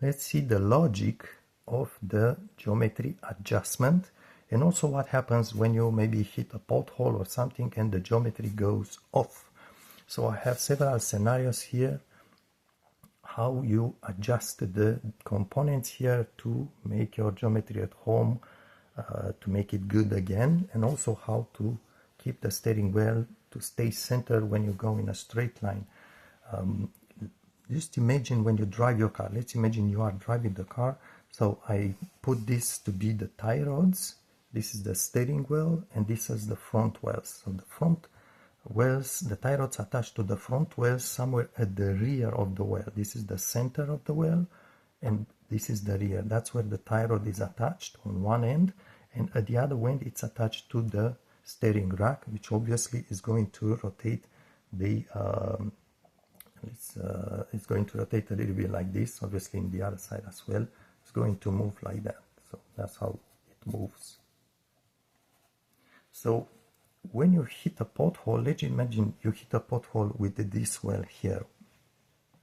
Let's see the logic of the geometry adjustment and also what happens when you maybe hit a pothole or something and the geometry goes off. So I have several scenarios here how you adjust the components here to make your geometry at home, to make it good again, and also how to keep the steering wheel to stay centered when you go in a straight line. Just imagine when you drive your car. Let's imagine you are driving the car. So I put this to be the tie rods. This is the steering wheel, and this is the front wheels. So the front wheels, the tie rods attached to the front wheels somewhere at the rear of the wheel. This is the center of the wheel, and this is the rear. That's where the tie rod is attached on one end, and at the other end it's attached to the steering rack, which obviously is going to rotate the it's going to rotate a little bit like this. Obviously in the other side as well it's going to move like that. So that's how it moves. So when you hit a pothole, let's imagine you hit a pothole with this wheel here.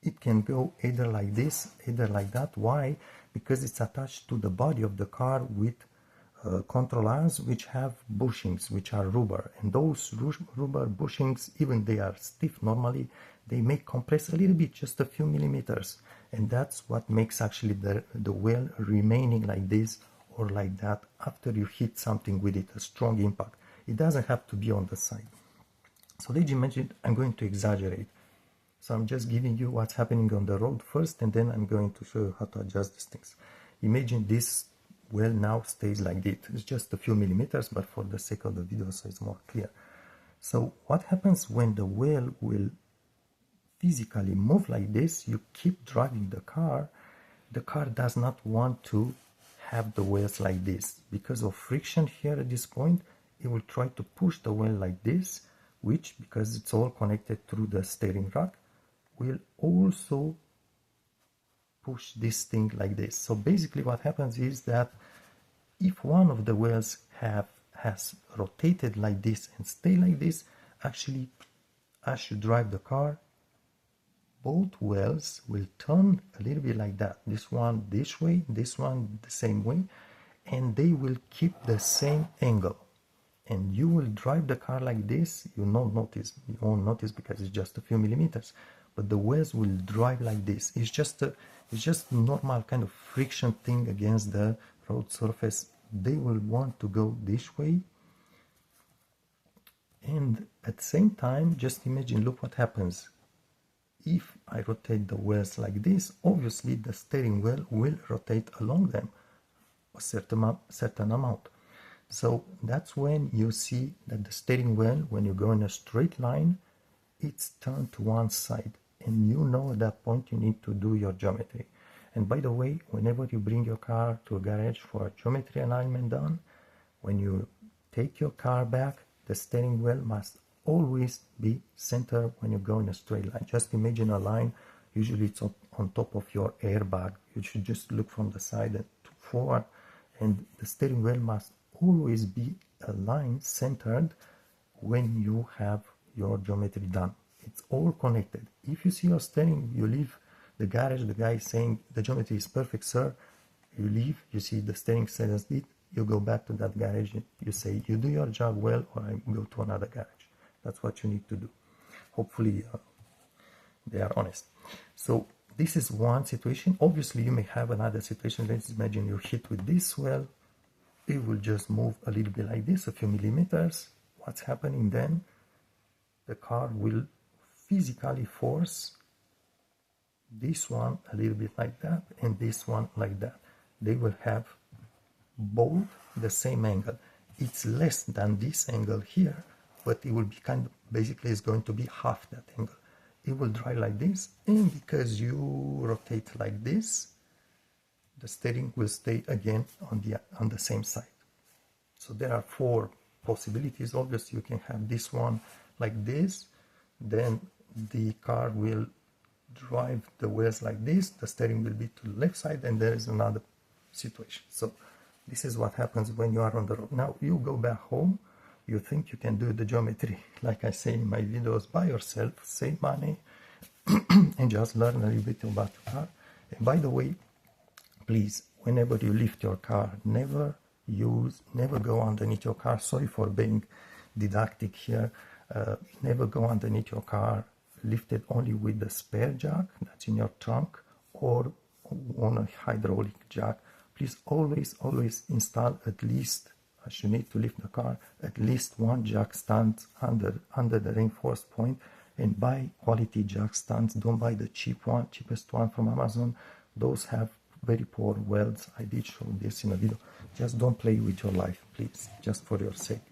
It can go either like this, either like that. Why? Because it's attached to the body of the car with control arms which have bushings, which are rubber. And those rubber bushings, even they are stiff normally, they may compress a little bit, just a few millimeters. And that's what makes actually the wheel remaining like this or like that after you hit something with it, a strong impact. It doesn't have to be on the side. So let's imagine, I'm going to exaggerate. So I'm just giving you what's happening on the road first, and then I'm going to show you how to adjust these things. Imagine this wheel now stays like this. It's just a few millimeters, but for the sake of the video, so it's more clear. So what happens when the wheel will physically move like this? You keep driving the car does not want to have the wheels like this. Because of friction here at this point, it will try to push the wheel like this, which, because it's all connected through the steering rack, will also push this thing like this. So basically what happens is that if one of the wheels has rotated like this and stay like this, actually as you drive the car, both wheels will turn a little bit like that. This one this way, this one the same way, and they will keep the same angle. And you will drive the car like this, you won't notice because it's just a few millimeters, but the wheels will drive like this. It's just normal kind of friction thing against the road surface. They will want to go this way, and at the same time, just imagine, look what happens. If I rotate the wheels like this, obviously the steering wheel will rotate along them a certain amount. So that's when you see that the steering wheel, when you go in a straight line, it's turned to one side. And you know at that point you need to do your geometry. And by the way, whenever you bring your car to a garage for a geometry alignment done, when you take your car back, the steering wheel must always be centered when you go in a straight line. Just imagine a line, usually it's on top of your airbag. You should just look from the side and forward, and the steering wheel must always be aligned, centered when you have your geometry done. It's all connected. If you see your steering, you leave the garage, the guy is saying the geometry is perfect, sir. You leave, you see the steering says it, you go back to that garage, you say you do your job well, or I go to another garage. That's what you need to do. Hopefully they are honest. So this is one situation. Obviously you may have another situation. Let's imagine you hit with this wheel. It will just move a little bit like this, a few millimeters. What's happening then? The car will physically force this one a little bit like that and this one like that. They will have both the same angle. It's less than this angle here, but it will be kind of, basically it's going to be half that angle. It will drive like this, and because you rotate like this, the steering will stay again on the same side. So there are four possibilities. Obviously you can have this one like this, then the car will drive the wheels like this, the steering will be to the left side, and there is another situation. So this is what happens when you are on the road. Now you go back home, you think you can do the geometry like I say in my videos by yourself, save money and just learn a little bit about your car. And by the way, Please, whenever you lift your car, never go underneath your car. Sorry for being didactic here. Never go underneath your car. Lift it only with the spare jack that's in your trunk or on a hydraulic jack. Please always install at least, as you need to lift the car, at least one jack stand under the reinforced point, and buy quality jack stands. Don't buy the cheapest one from Amazon. Those have very poor welds. I did show this in a video. Just don't play with your life, please, just for your sake.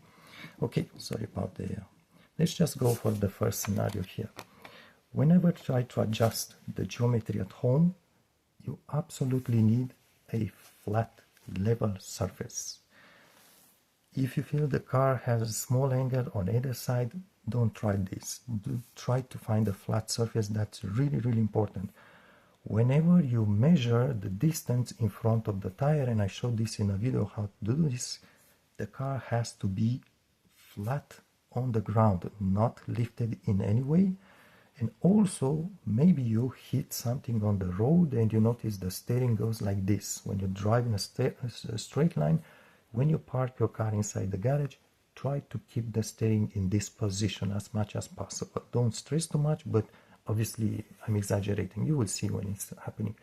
Okay, sorry about the let's just go for the first scenario here. Whenever try to adjust the geometry at home, you absolutely need a flat, level surface. If you feel the car has a small angle on either side, don't try this. Try to find a flat surface. That's really important. Whenever you measure the distance in front of the tire, and I showed this in a video how to do this, the car has to be flat on the ground, not lifted in any way. And also, maybe you hit something on the road and you notice the steering goes like this. When you drive in a straight line, when you park your car inside the garage, try to keep the steering in this position as much as possible. Don't stress too much, but obviously I'm exaggerating. You will see when it's happening.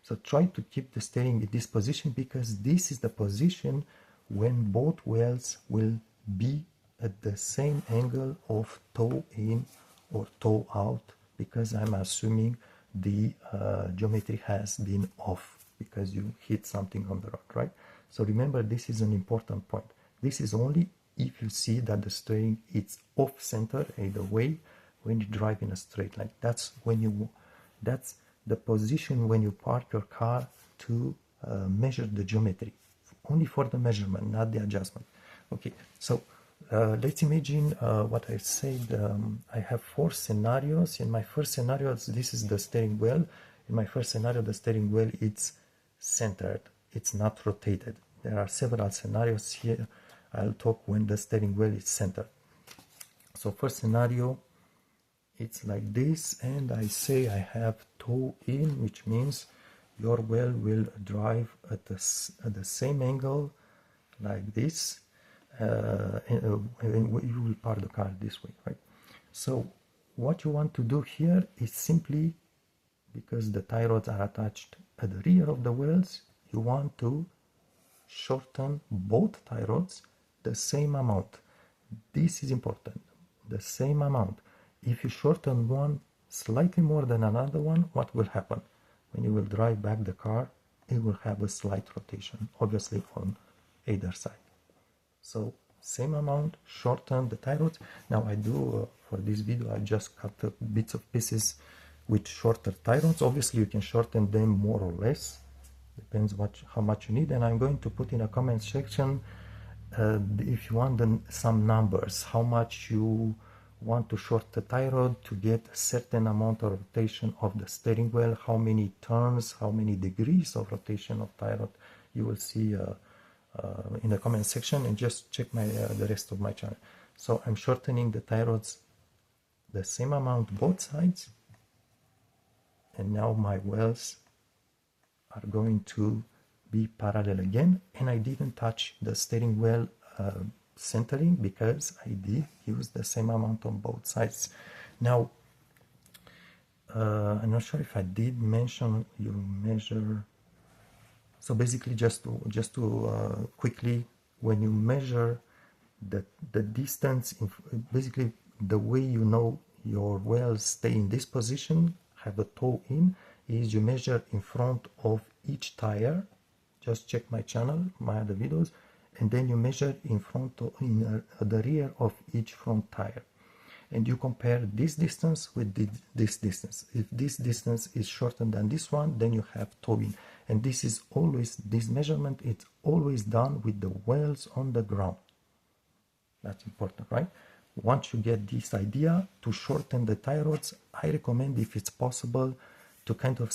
So try to keep the steering in this position, because this is the position when both wheels will be at the same angle of toe in or toe out, because I'm assuming the geometry has been off because you hit something on the road, right? So remember, this is an important point. This is only if you see that the steering is off center either way when you drive in a straight line. That's the position when you park your car to measure the geometry, only for the measurement, not the adjustment. Okay, so let's imagine what I said. I have 4 scenarios. In my first scenario, this is the steering wheel. In my first scenario, the steering wheel is centered. It's not rotated. There are several scenarios here. I'll talk when the steering wheel is centered. So first scenario, it's like this, and I say I have toe in, which means your wheel will drive at the same angle like this. And you will park the car this way, right? So what you want to do here is simply, because the tie rods are attached at the rear of the wheels, you want to shorten both tie rods the same amount. This is important, the same amount. If you shorten one slightly more than another one, what will happen? When you will drive back the car, it will have a slight rotation, obviously on either side. So same amount, shorten the tie rods. Now I do, for this video, I just cut bits of pieces with shorter tie rods. Obviously you can shorten them more or less, depends how much you need. And I'm going to put in a comment section if you want some numbers, how much you want to short the tie rod to get a certain amount of rotation of the steering wheel, how many turns, how many degrees of rotation of tie rod. You will see in the comment section, and just check the rest of my channel. So I'm shortening the tie rods the same amount both sides, and now my wheels are going to be parallel again, and I didn't touch the steering wheel centering because I did use the same amount on both sides. Now I'm not sure if I did mention you measure. So basically, just to quickly, when you measure the distance, basically the way you know your wheels stay in this position, have a toe in, is you measure in front of each tire. Just check my channel, my other videos, and then you measure in the rear of each front tire, and you compare this distance with this distance. If this distance is shorter than this one, then you have toe in. And this measurement is always done with the wheels on the ground. That's important, right? Once you get this idea to shorten the tie rods, I recommend, if it's possible, to kind of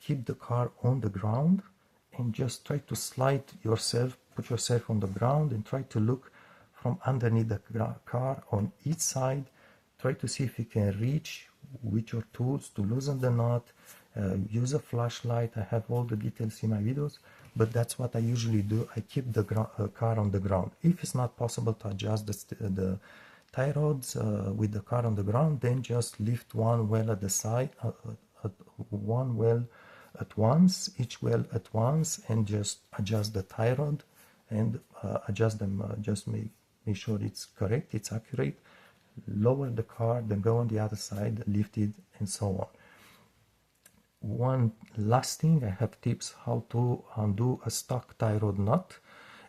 keep the car on the ground and just try to slide yourself, put yourself on the ground and try to look from underneath the car on each side. Try to see if you can reach with your tools to loosen the knot use a flashlight. I have all the details in my videos, but that's what I usually do. I keep the car on the ground. If it's not possible to adjust the tie rods with the car on the ground, then just lift one well at the side, one well at once, each well at once, and just adjust the tie rod and adjust them. Just make sure it's correct, it's accurate. Lower the car, then go on the other side, lift it, and so on. One last thing, I have tips how to undo a stock tie rod knot.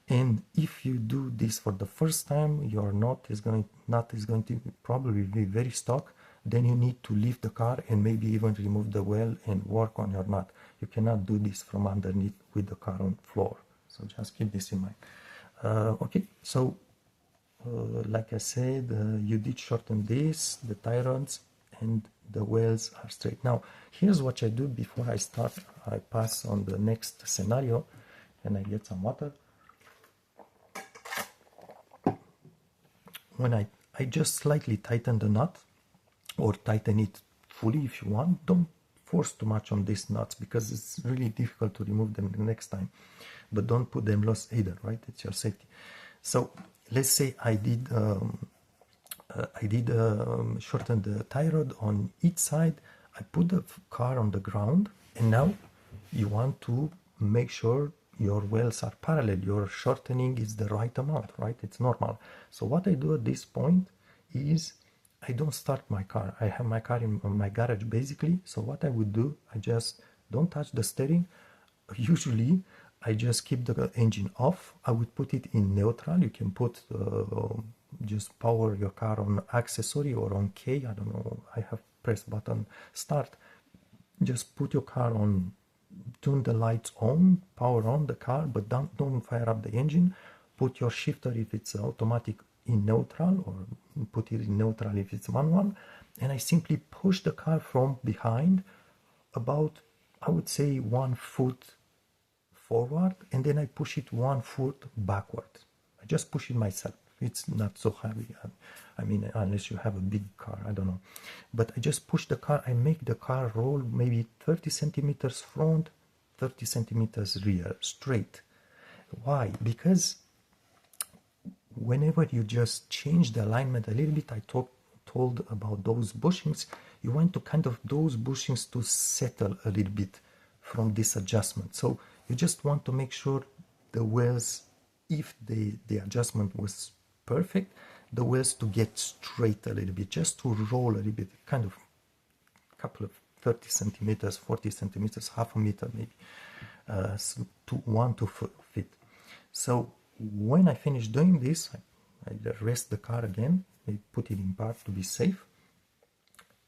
And if you do this for the first time, your knot is going to probably be very stuck. Then you need to leave the car and maybe even remove the well and work on your knot. You cannot do this from underneath with the car on floor. So just keep this in mind. Okay, so like I said, you did shorten this, the tie rods, and the wells are straight. Now, here's what I do before I start. I pass on the next scenario, and I get some water. When I just slightly tighten the knot, or tighten it fully if you want. Don't force too much on these nuts because it's really difficult to remove them the next time. But don't put them loose either, right? It's your safety. So let's say I did shorten the tie rod on each side. I put the car on the ground, and now you want to make sure your wells are parallel. Your shortening is the right amount, right? It's normal. So what I do at this point is I don't start my car. I have my car in my garage basically. So what I would do, I just don't touch the steering. Usually I just keep the engine off. I would put it in neutral. You can put just power your car on accessory or on K. I don't know. I have pressed button start. Just put your car on, turn the lights on, power on the car, but don't fire up the engine. Put your shifter if it's automatic in neutral, or put it in neutral if it's manual, and I simply push the car from behind about, I would say, 1 foot forward, and then I push it 1 foot backward. I just push it myself. It's not so heavy. I mean, unless you have a big car, I don't know. But I just push the car. I make the car roll maybe 30 centimeters front, 30 centimeters rear, straight. Why? Because whenever you just change the alignment a little bit, I told about those bushings, you want to kind of those bushings to settle a little bit from this adjustment. So you just want to make sure the wells, if the adjustment was perfect, the wells to get straight a little bit, just to roll a little bit, kind of a couple of 30 centimeters, 40 centimeters, half a meter maybe, so to 1 to fit. So when I finish doing this, I rest the car again, I put it in park to be safe.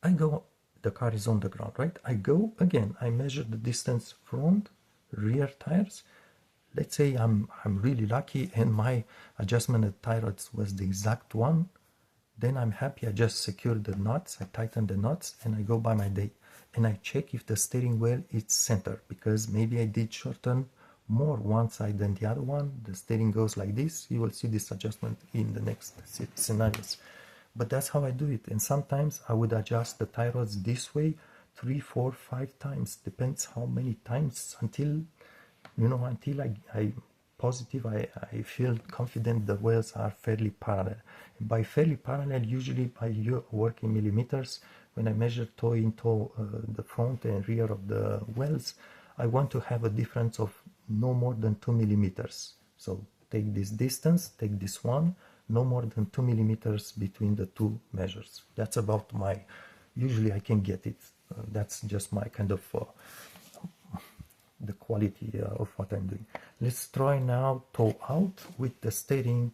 I go, the car is on the ground, right? I go again, I measure the distance front, rear tires. Let's say I'm really lucky and my adjustment at tie rods was the exact one. Then I'm happy, I just secure the nuts, I tighten the nuts, and I go by my day. And I check if the steering wheel is centered, because maybe I did shorten more one side than the other one. The steering goes like this. You will see this adjustment in the next scenarios. But that's how I do it. And sometimes I would adjust the tie rods this way 3, 4, 5 times. Depends how many times until, until I positive, I feel confident the wells are fairly parallel. And by fairly parallel, usually I work in millimeters. When I measure toe in toe the front and rear of the wells, I want to have a difference of no more than 2 millimeters. So take this distance, take this one, no more than 2 millimeters between the two measures. That's about my, usually I can get it. That's just my kind of the quality of what I'm doing. Let's try now toe out with the steering.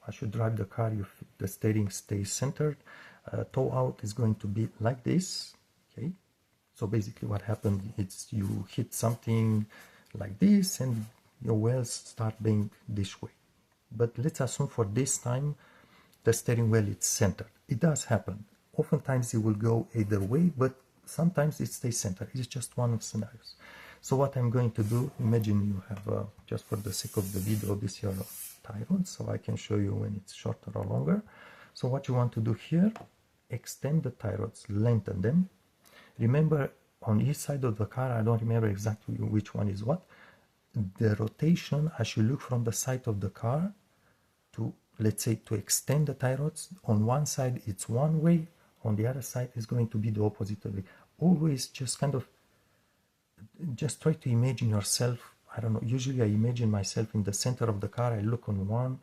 I should drive the car if the steering stays centered. Toe out is going to be like this. Okay, so basically what happened is you hit something like this and your wheels start being this way. But let's assume for this time the steering wheel is centered. It does happen. Oftentimes it will go either way, but sometimes it stays centered. It's just one of the scenarios. So what I'm going to do, imagine you have, just for the sake of the video, this here tie rod, so I can show you when it's shorter or longer. So what you want to do here, extend the tie rods, lengthen them. Remember, on each side of the car, I don't remember exactly which one is what, the rotation, as you look from the side of the car to, let's say, to extend the tie rods, on one side it's one way, on the other side is going to be the opposite way. Always just kind of, just try to imagine yourself, I don't know, usually I imagine myself in the center of the car, I look on one,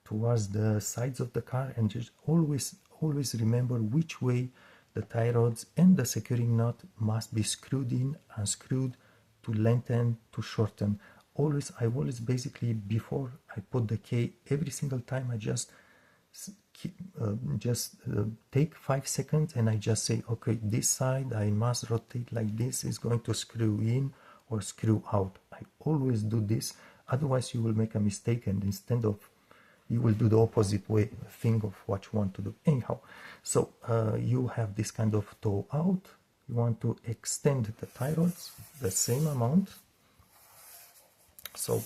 towards the sides of the car, and just always remember which way the tie rods and the securing knot must be screwed in, unscrewed, to lengthen, to shorten. I always basically, before I put the K, every single time I just take 5 seconds and I just say, okay, this side I must rotate like this, is going to screw in or screw out. I always do this, otherwise you will make a mistake, and instead of, you will do the opposite way thing of what you want to do. Anyhow, so you have this kind of toe out. You want to extend the tie rods the same amount, so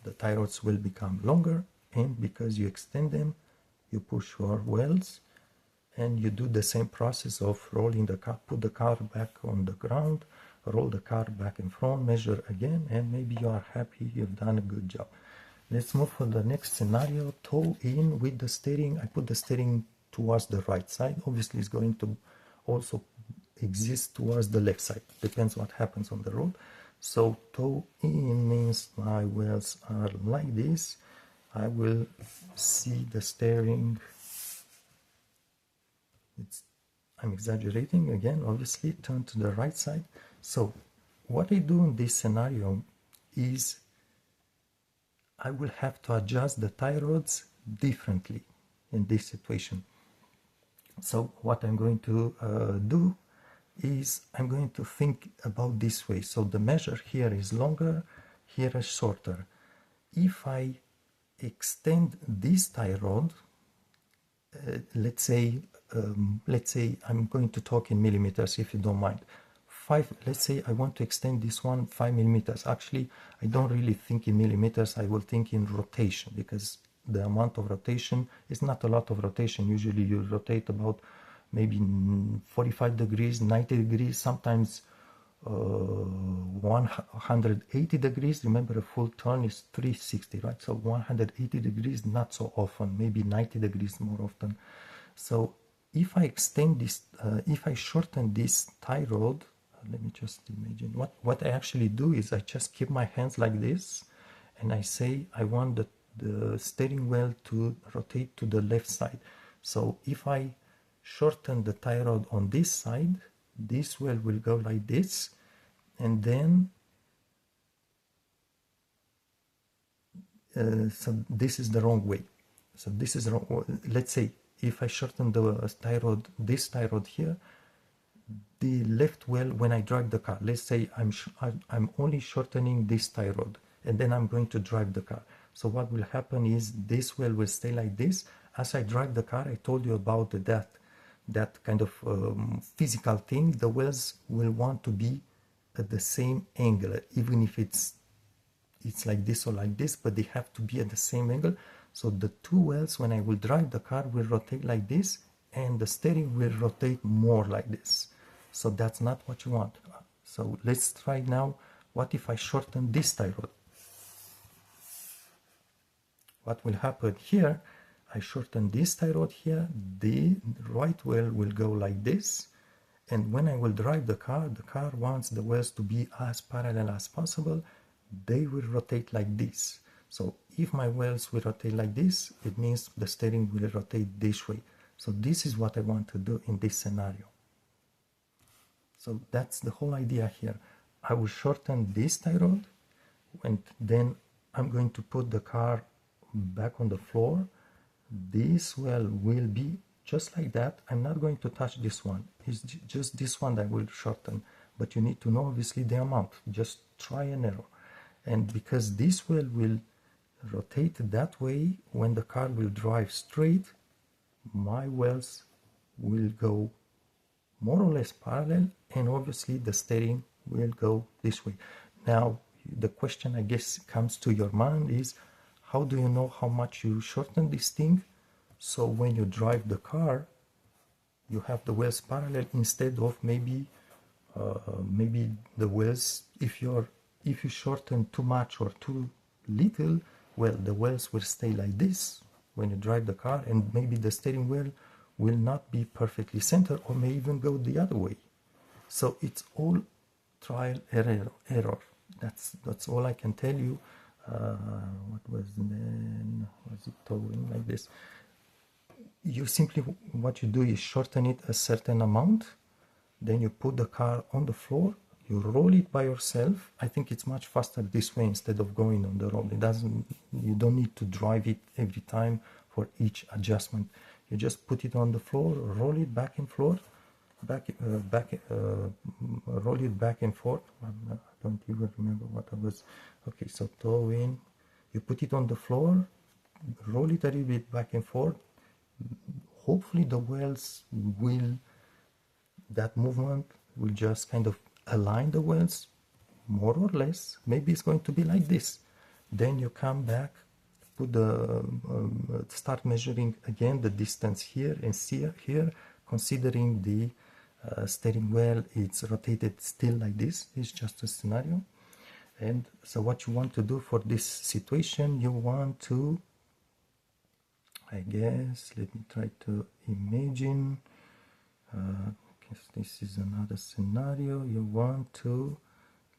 the tie rods will become longer, and because you extend them, you push your welds, and you do the same process of rolling the car, put the car back on the ground, roll the car back and front, measure again, and maybe you are happy, you've done a good job. Let's move for the next scenario. Toe in with the steering. I put the steering towards the right side. Obviously it's going to also exist towards the left side, depends what happens on the road. So toe in means my wheels are like this. I will see the steering, I'm exaggerating again, obviously, turn to the right side. So what I do in this scenario is I will have to adjust the tie rods differently in this situation. So what I'm going to do is I'm going to think about this way. So the measure here is longer, here is shorter. If I extend this tie rod, let's say I'm going to talk in millimeters, if you don't mind. Let's say I want to extend this one 5 millimeters. Actually, I don't really think in millimeters, I will think in rotation, because the amount of rotation is not a lot of rotation. Usually you rotate about maybe 45 degrees, 90 degrees, sometimes 180 degrees. Remember, a full turn is 360, right? So 180 degrees, not so often, maybe 90 degrees more often. So if I extend this, if I shorten this tie rod, let me just imagine, what I actually do is I just keep my hands like this, and I say I want the steering wheel to rotate to the left side. So if I shorten the tie rod on this side, this wheel will go like this, and then so this is the wrong way. So this is wrong. Let's say if I shorten the tie rod, this tie rod here, the left wheel, when I drive the car, let's say I'm only shortening this tie rod, and then I'm going to drive the car. So what will happen is this wheel will stay like this. As I drive the car, I told you about that kind of physical thing. The wheels will want to be at the same angle, even if it's like this or like this, but they have to be at the same angle. So the two wheels, when I will drive the car, will rotate like this, and the steering will rotate more like this. So that's not what you want. So let's try now. What if I shorten this tie rod? What will happen here? I shorten this tie rod here, the right wheel will go like this, and when I will drive the car wants the wheels to be as parallel as possible. They will rotate like this. So if my wheels will rotate like this, it means the steering will rotate this way. So this is what I want to do in this scenario. So that's the whole idea here. I will shorten this tie rod, and then I'm going to put the car back on the floor. This wheel will be just like that. I'm not going to touch this one. It's just this one that will shorten, but you need to know obviously the amount. Just try and error. And because this wheel will rotate that way, when the car will drive straight, my wheels will go more or less parallel, and obviously the steering will go this way. Now the question I guess comes to your mind is, how do you know how much you shorten this thing? So when you drive the car, you have the wheels parallel instead of maybe maybe the wheels, if you shorten too much or too little, well, the wheels will stay like this when you drive the car, and maybe the steering wheel will not be perfectly centered, or may even go the other way. So it's all trial error. That's all I can tell you. What was then? Was it towing like this? You simply, what you do is shorten it a certain amount, then you put the car on the floor, you roll it by yourself. I think it's much faster this way instead of going on the road. You don't need to drive it every time for each adjustment. You just put it on the floor, roll it back and forth, roll it back and forth. I don't even remember what I was. Okay, so toe in, you put it on the floor, roll it a little bit back and forth. Hopefully the wheels will, that movement will just kind of align the wheels more or less. Maybe it's going to be like this. Then you come back, put the start measuring again the distance here and see here, considering the steering wheel it's rotated still like this. It's just a scenario. And so what you want to do for this situation, you want to, I guess, let me try to imagine, this is another scenario. You want to,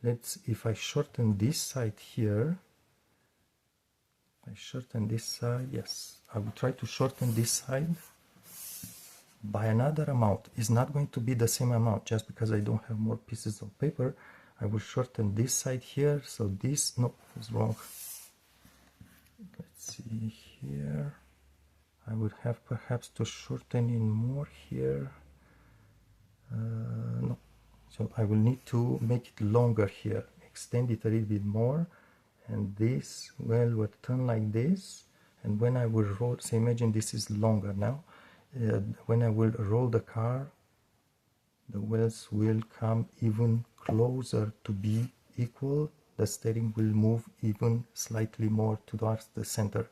if I shorten this side here, I shorten this side, yes, I will try to shorten this side by another amount. It's not going to be the same amount just because I don't have more pieces of paper. I will shorten this side here, so this, no, it's wrong. Let's see here. I would have perhaps to shorten in more here. No, so I will need to make it longer here, extend it a little bit more, and this well will turn like this. And when I will roll, so imagine this is longer now. When I will roll the car, the wheels will come even closer to be equal. The steering will move even slightly more towards the center.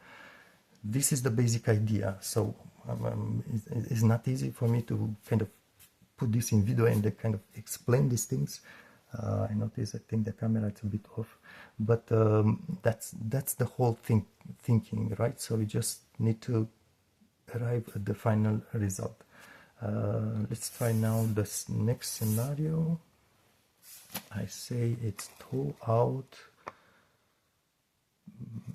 This is the basic idea. So it's not easy for me to kind of put this in video and kind of explain these things. I notice, I think the camera is a bit off, but that's the whole thinking, right? So we just need to arrive at the final result. Let's try now this next scenario. I say it's toe out.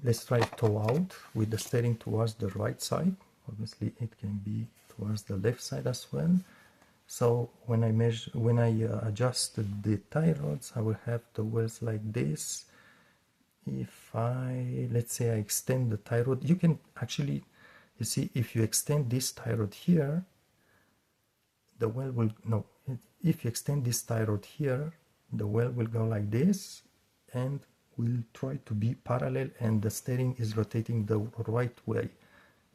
Let's try toe out with the steering towards the right side. Obviously it can be towards the left side as well. So when I adjust the tie rods, I will have the wheels like this. If let's say I extend the tie rod, you can actually, you see, if you extend this tie rod here, the wheel will, no, if you extend this tie rod here, the wheel will go like this and will try to be parallel, and the steering is rotating the right way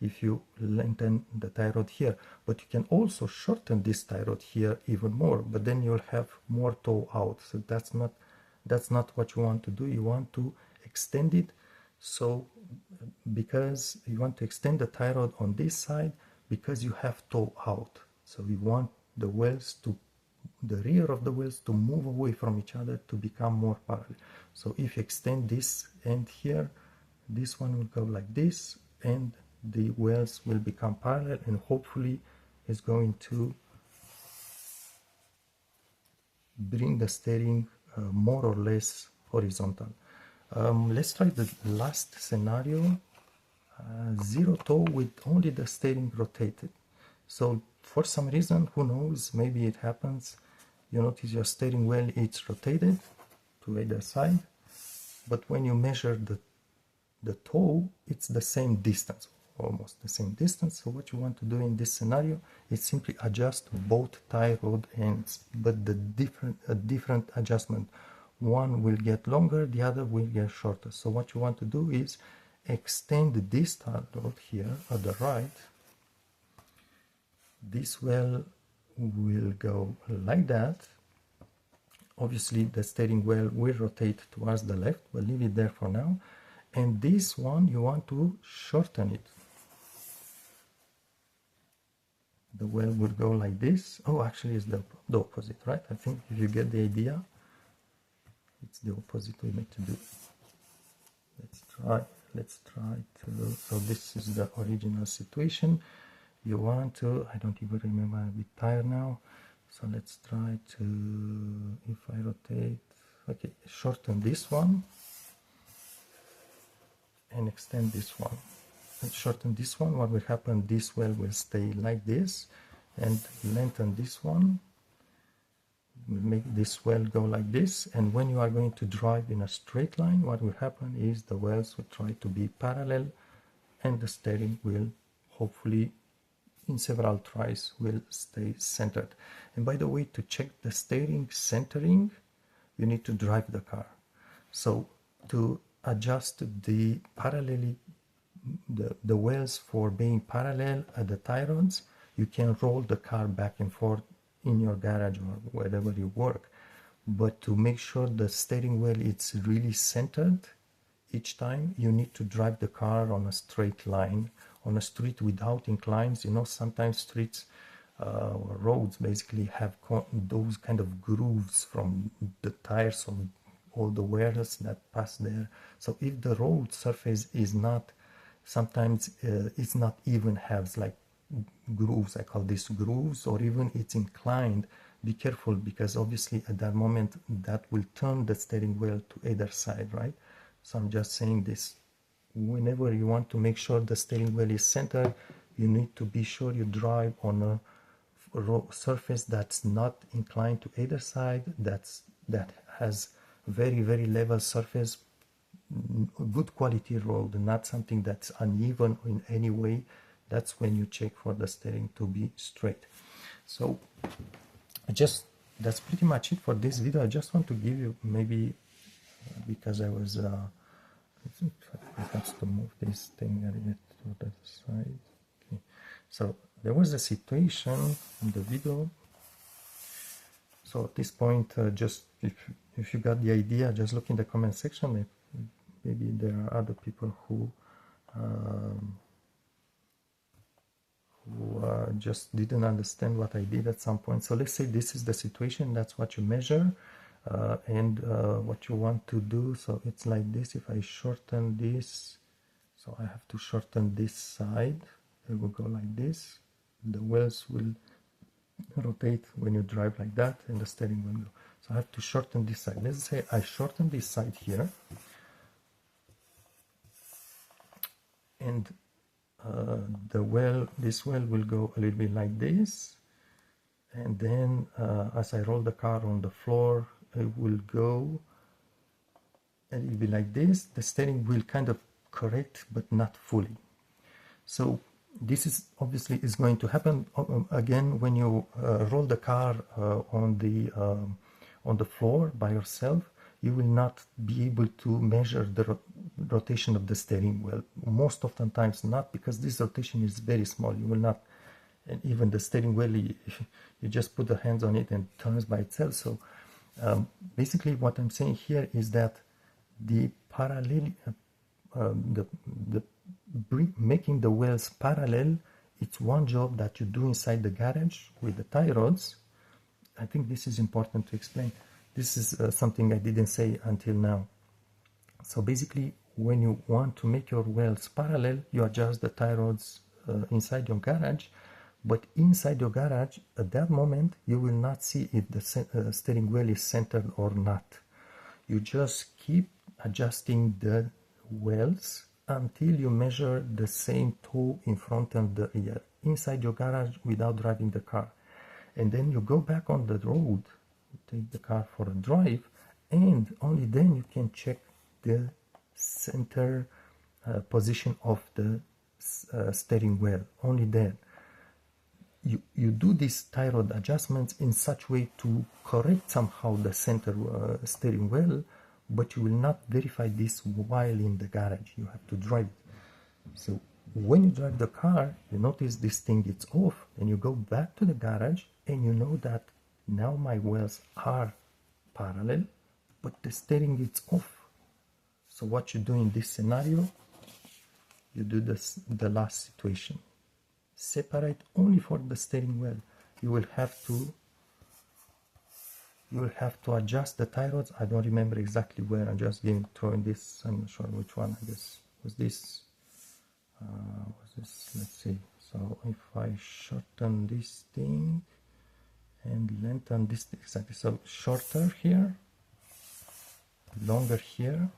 if you lengthen the tie rod here. But you can also shorten this tie rod here even more, but then you'll have more toe out. So that's not what you want to do. You want to extend it, so because you want to extend the tie rod on this side, because you have toe out. So you want the wheels to, the rear of the wheels to move away from each other to become more parallel. So if you extend this end here, this one will go like this, and the wheels will become parallel, and hopefully is going to bring the steering more or less horizontal. Let's try the last scenario, zero toe with only the steering rotated. So for some reason, who knows, maybe it happens, you notice your steering wheel, it's rotated to either side, but when you measure the toe, it's the same distance, almost the same distance. So what you want to do in this scenario is simply adjust both tie rod ends, but the different adjustment. One will get longer, the other will get shorter. So what you want to do is extend this tie rod here at the right. This wheel will go like that. Obviously the steering wheel will rotate towards the left, but leave it there for now. And this one, you want to shorten it. the wheel will go like this. Oh, actually it's the opposite, right? I think if you get the idea, it's the opposite we need to do. Let's try to, so this is the original situation. You want to, I don't even remember, I'm a bit tired now. So let's try to, if I rotate, okay, shorten this one and extend this one. And shorten this one, what will happen, this well will stay like this, and lengthen this one, make this well go like this, and when you are going to drive in a straight line, what will happen is the wells will try to be parallel, and the steering wheel, hopefully in several tries, will stay centered. And by the way, to check the steering centering, you need to drive the car. So to adjust the parallelly, the wells for being parallel at the tie rods, you can roll the car back and forth in your garage or wherever you work. But to make sure the steering wheel is really centered each time, you need to drive the car on a straight line, on a street without inclines. You know, sometimes streets or roads basically have those kind of grooves from the tires of all the wheels that pass there. So if the road surface is not, sometimes it's not even, has like grooves, I call this grooves, or even it's inclined, be careful, because obviously at that moment that will turn the steering wheel to either side, right? So I'm just saying this, whenever you want to make sure the steering wheel is centered, you need to be sure you drive on a surface that's not inclined to either side, that has very, very level surface, good quality road, not something that's uneven in any way. That's when you check for the steering to be straight. So that's pretty much it for this video. I just want to give you, maybe because I was perhaps to move this thing a little to the side. Okay. So there was a situation in the video. So at this point, just if you got the idea, just look in the comment section. Maybe there are other people who just didn't understand what I did at some point. So let's say this is the situation, that's what you measure, and what you want to do. So it's like this. If I shorten this, so I have to shorten this side, it will go like this. The wheels will rotate when you drive like that, and the steering will go. So I have to shorten this side. Let's say I shorten this side here, and this well will go a little bit like this, and then as I roll the car on the floor, it will go a little bit like this. The steering will kind of correct, but not fully. So this is obviously is going to happen again when you roll the car on the floor by yourself. You will not be able to measure the rotation of the steering wheel. Most of the times not, because this rotation is very small. You will not, and even the steering wheel, you just put the hands on it and it turns by itself. So basically what I'm saying here is that the parallel, making the wheels parallel, it's one job that you do inside the garage with the tie rods. I think this is important to explain. This is something I didn't say until now. So basically, when you want to make your wheels parallel, you adjust the tie rods inside your garage. But inside your garage, at that moment, you will not see if the steering wheel is centered or not. You just keep adjusting the wheels until you measure the same toe in front and the rear inside your garage without driving the car. And then you go back on the road, take the car for a drive, and only then you can check the center position of the steering wheel. Only then you do these tie rod adjustments in such way to correct somehow the center steering wheel, but you will not verify this while in the garage. You have to drive it. So when you drive the car, you notice this thing is off, and you go back to the garage and you know that now my wheels are parallel, but the steering is off. So what you do in this scenario, you do the last situation. separate only for the steering wheel. You will have to adjust the tie rods. I don't remember exactly where. I'm just throwing this. I'm not sure which one. I guess was this. Let's see. So if I shorten this thing and lengthen this thing, exactly. So shorter here, longer here,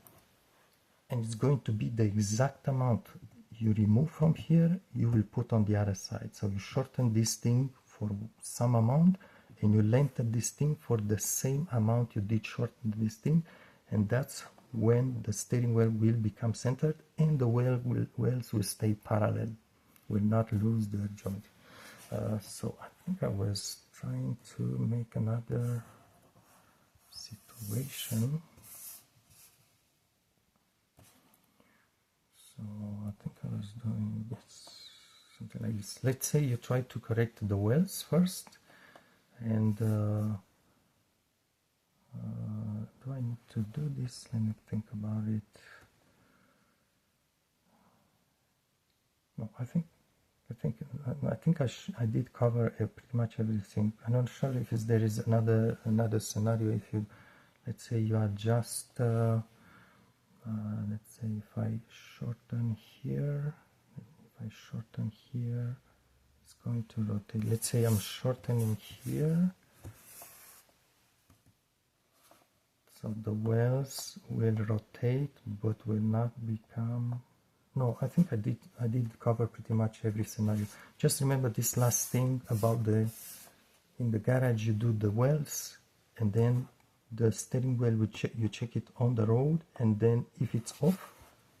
and it's going to be the exact amount you remove from here, you will put on the other side. So you shorten this thing for some amount, and you lengthen this thing for the same amount you did shorten this thing, and that's when the steering wheel will become centered and the wheels will stay parallel, will not lose their geometry. So I think I was trying to make another situation. So I think I was doing this, something like this. Let's say you try to correct the wheels first, and do I need to do this? Let me think about it. No, I think I did cover pretty much everything. I'm not sure if there is another scenario. If you, let's say you adjust. Let's say if I shorten here, it's going to rotate. Let's say I'm shortening here, so the wheels will rotate but will not become. No, I think I did cover pretty much every scenario. Just remember this last thing about in the garage you do the wheels, and then the steering wheel you check it on the road, and then if it's off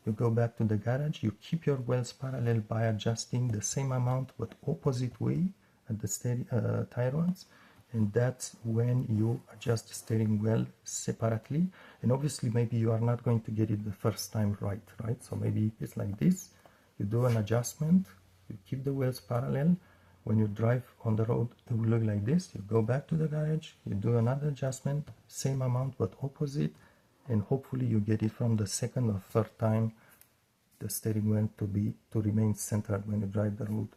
you go back to the garage, you keep your wheels parallel by adjusting the same amount but opposite way at the tie rods, and that's when you adjust the steering wheel separately. And obviously maybe you are not going to get it the first time right? So maybe it's like this, you do an adjustment, you keep the wheels parallel. When you drive on the road, it will look like this. You go back to the garage, you do another adjustment, same amount but opposite, and hopefully you get it from the second or third time the steering wheel to remain centered when you drive the road.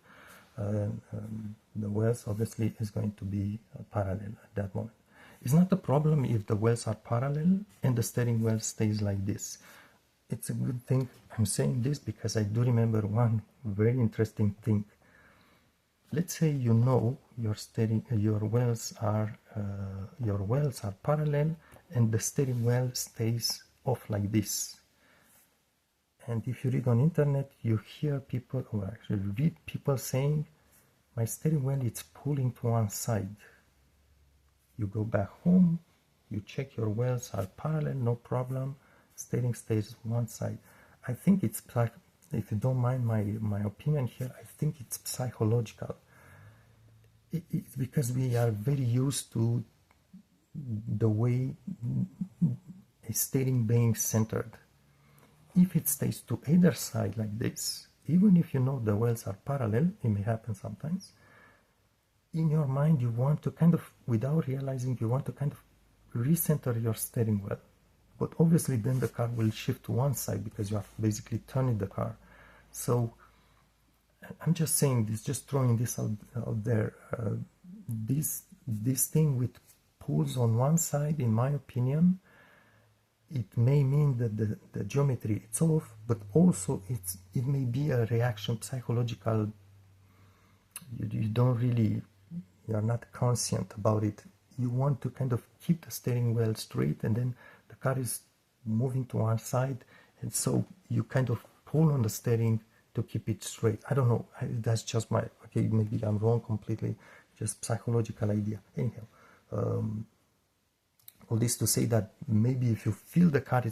The wheels obviously is going to be parallel at that moment. It's not a problem if the wheels are parallel and the steering wheel stays like this. It's a good thing I'm saying this because I do remember one very interesting thing. Let's say you know your wheels are parallel and the steering wheel stays off like this. And if you read on internet, you hear people, or actually read people saying, my steering wheel is pulling to one side. You go back home, you check your wheels are parallel, no problem, steering stays one side. I think it's, if you don't mind my opinion here, I think it's psychological. It's because we are very used to the way a steering being centered. If it stays to either side like this, even if you know the wheels are parallel, it may happen sometimes, in your mind you want to kind of, without realizing, you want to kind of recenter your steering wheel. But obviously then the car will shift to one side because you are basically turning the car. So I'm just saying this, just throwing this out there. This thing with pulls on one side, in my opinion, it may mean that the geometry is off, but also it may be a reaction, psychological. You don't really, you are not conscient about it. You want to kind of keep the steering wheel straight, and then the car is moving to one side, and so you kind of pull on the steering to keep it straight. I don't know. That's just my, okay, maybe I'm wrong completely. Just psychological idea. Anyhow. All this to say that maybe if you feel the car,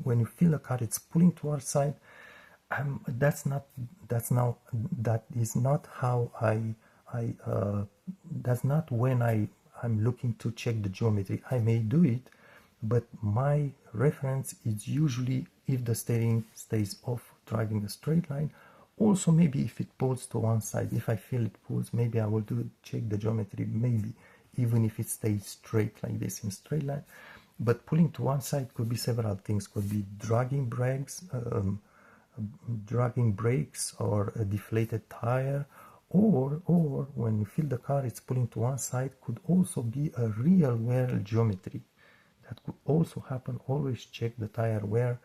when you feel the car, it's pulling to our side. That is not how that's not when I'm looking to check the geometry. I may do it, but my reference is usually if the steering stays off, driving a straight line. Also, maybe if it pulls to one side, if I feel it pulls, maybe I will check the geometry, maybe. Even if it stays straight like this in straight line. But pulling to one side could be several things. Could be dragging brakes or a deflated tire, or when you feel the car is pulling to one side, could also be a real wear geometry. That could also happen. Always check the tire wear.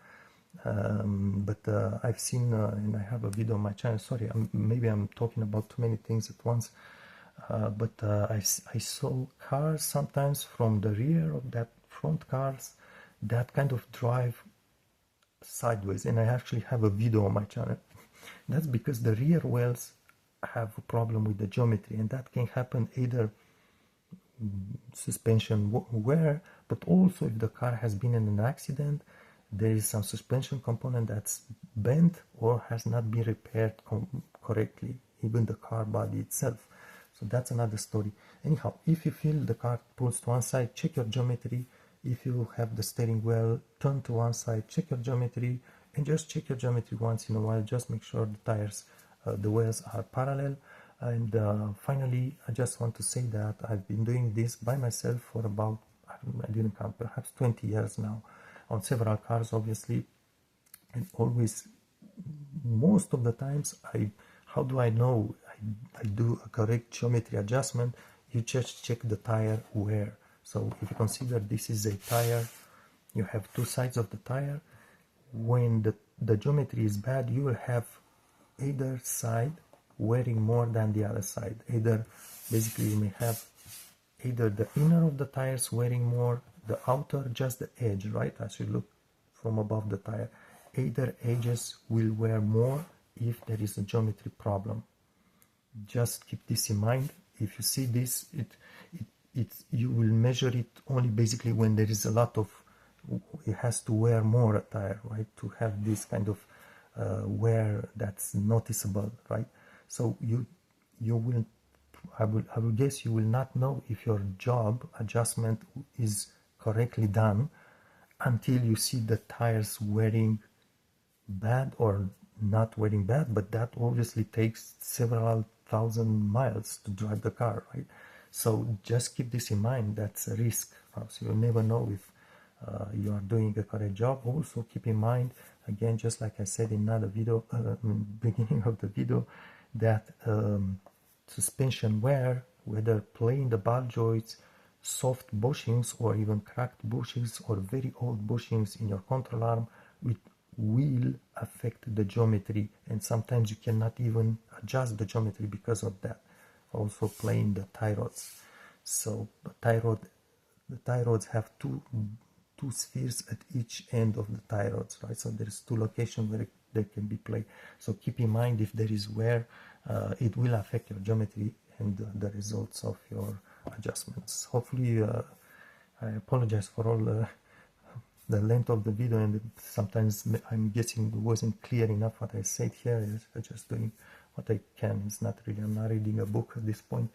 But I've seen, and I have a video on my channel, sorry, maybe I'm talking about too many things at once, but I saw cars sometimes from the rear of that front cars that kind of drive sideways, and I actually have a video on my channel. That's because the rear wheels have a problem with the geometry, and that can happen either suspension wear, but also if the car has been in an accident, there is some suspension component that's bent or has not been repaired correctly, even the car body itself. So that's another story. Anyhow, if you feel the car pulls to one side, check your geometry. If you have the steering wheel turned to one side, check your geometry, and just check your geometry once in a while. Just make sure the tires, the wheels are parallel. And finally, I just want to say that I've been doing this by myself for about, I didn't count, perhaps 20 years now, on several cars, obviously. And always, most of the times, how do I know I do a correct geometry adjustment? You just check the tire wear. So if you consider this is a tire, you have two sides of the tire. When the geometry is bad, you will have either side wearing more than the other side. Either, basically, you may have either the inner of the tires wearing more, the outer, just the edge, right? As you look from above the tire, either edges will wear more if there is a geometry problem. Just keep this in mind. If you see this, you will measure it only basically when there is a lot of, it has to wear more a tire, right? To have this kind of wear that's noticeable, right? So you will, I will guess you will not know if your job adjustment is correctly done until you see the tires wearing bad or not wearing bad, but that obviously takes several thousand miles to drive the car, right? So just keep this in mind. That's a risk. So you'll never know if you are doing a correct job. Also keep in mind, again, just like I said in another video, beginning of the video, that suspension wear, whether plain the ball joints, soft bushings, or even cracked bushings or very old bushings in your control arm, it will affect the geometry, and sometimes you cannot even adjust the geometry because of that. Also plain the tie rods. So the tie rods have two spheres at each end of the tie rods, right? So there's two locations where they can be played. So keep in mind, if there is wear, it will affect your geometry and the results of your adjustments. Hopefully, I apologize for all the length of the video, and sometimes I'm guessing it wasn't clear enough what I said here. I'm just doing what I can. It's not really, I'm not reading a book at this point,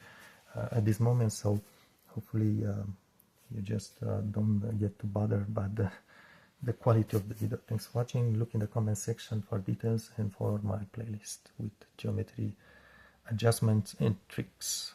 at this moment, so hopefully you just don't get too bothered by the quality of the video. Thanks for watching. Look in the comment section for details and for my playlist with geometry adjustments and tricks.